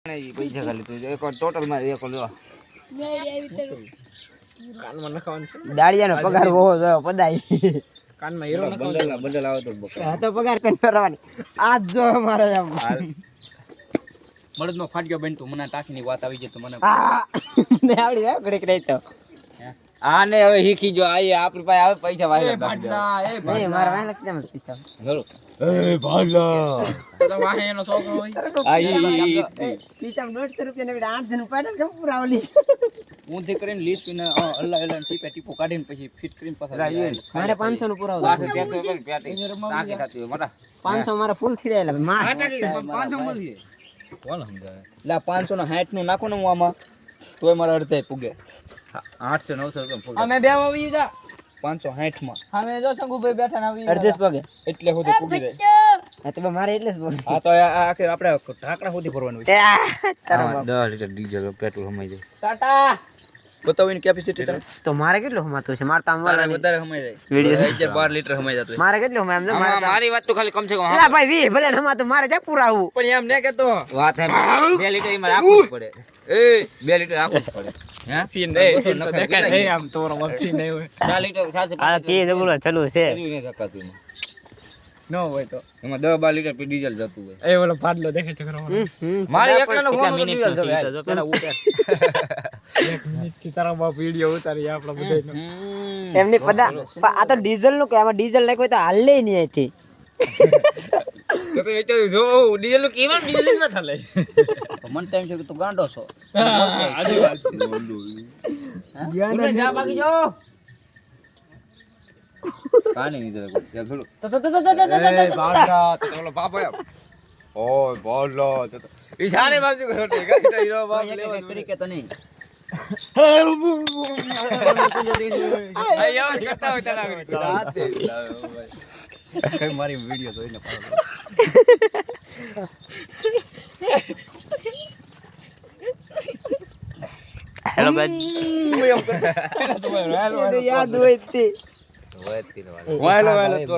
પૈસા ખાલી તું એક ટોટલ માં એક લો કાનમાં નખાવાનું છે દાડિયાનો પગાર બહુ છે પદાય કાનમાં હીરો નખાવાનો બંડલ આવે તો આ તો પગાર કઈ કરવાની આજ જો અમારે એમ બળદનો ફાટક્યો બનતું મને ટાંકીની વાત આવી ગઈ તો મને ને આવડી જાય ઘડીક રહી તો આને હવે શીખી જો આ આપણી પાસે આવે પૈસા વાયલા એ ભાડલા એ નહીં મારા વાહન લખી દે પૈસા એ ભાગલા તો વાહે એનો છોકરો હોય આ પૈસા 150 રૂપિયા ને 8 જણ પાડે કેમ પુરાવલી ઊંધી કરીને લીસ ને અલ્લા અલ્લા ટીપે ટીપો કાઢીને પછી ફિટ કરીને પાછા મારે 500 નું પુરાવો પાસે 300 પેટી ટાંકી ખાતી હોય મોટા 500 મારા ફૂલ થઈ જાય માર 500 મળી કોણ સમજાવે લા 560 નું નાખો ને હું આમાં તોય મારા અડધે પૂગે 800 900 રૂપિયા અમે બે આવી જા 560 માં અમે જો સંગુભાઈ બેઠા ના આવી અડધેસ પગે એટલે સુધી પૂગી જાય આ તો મારે એટલે જ બોલ હા તો આખે આપણે ઢાંકણા સુધી ભરવાનું હોય તારો 10 લીટર ડીઝલ પેટ્રોલ સમાઈ જાય ટાટા બતાવીને કેપેસિટી તો મારે કેટલો હમાતો છે માર તો આમ વાળા વધારે સમાઈ જાય વિડિયો 12 લીટર સમાઈ જતું મારે કેટલો હમાય એમ મારી વાત તો ખાલી કમ છે કમ લા ભાઈ 20 ભલે હમાતો મારે જા પુરાવું પણ એમ ને કેતો વાત હે 2 લીટર એમાં રાખવું જ પડે એ 2 લીટર રાખવું જ પડે હે સીન દે તો દેખાય નહીં આમ તોરો મક્ષી નહીં હોય 4 લીટર સાથે આ કે બોલો ચાલુ છે નહીં ધકાતું ન હોય તો એમાં 10 12 લીટર પે ડીઝલ જતું હોય એ ઓલો ફાડલો દેખાય છે કરવાનો મારી એકલાનો ફોન ડીઝલ જવે પેલા ઉતર 1 મિનિટ થી તારા બાપ વિડિયો ઉતારી આપડા બધાયનો એમની પદા આ તો ડીઝલ નું કે આમાં ડીઝલ નાખ્યો તો હાલે નહીં અહીંથી તો વિચાર્યું જો ડીઝલ નું કેવા ડીઝલ માં થાલે મન ટાઈમ છે કે તું ગાંડો છો આજી વાત છે ગયા જા બાકી જો પાણી નહીં દે થોડું તો એ બાગા તો ઓલો બાપ આયો ઓય બોલો તો ઈશાને બાજુ કરો તે ગઈ તો હીરો બાપ લેવા કરી કે તો નહીં આયો કરતા હોય તને રાતે કઈ મારી વિડિયો જોઈને પાડો હેલો ભાઈ યાદ હોય તે વાયલો તો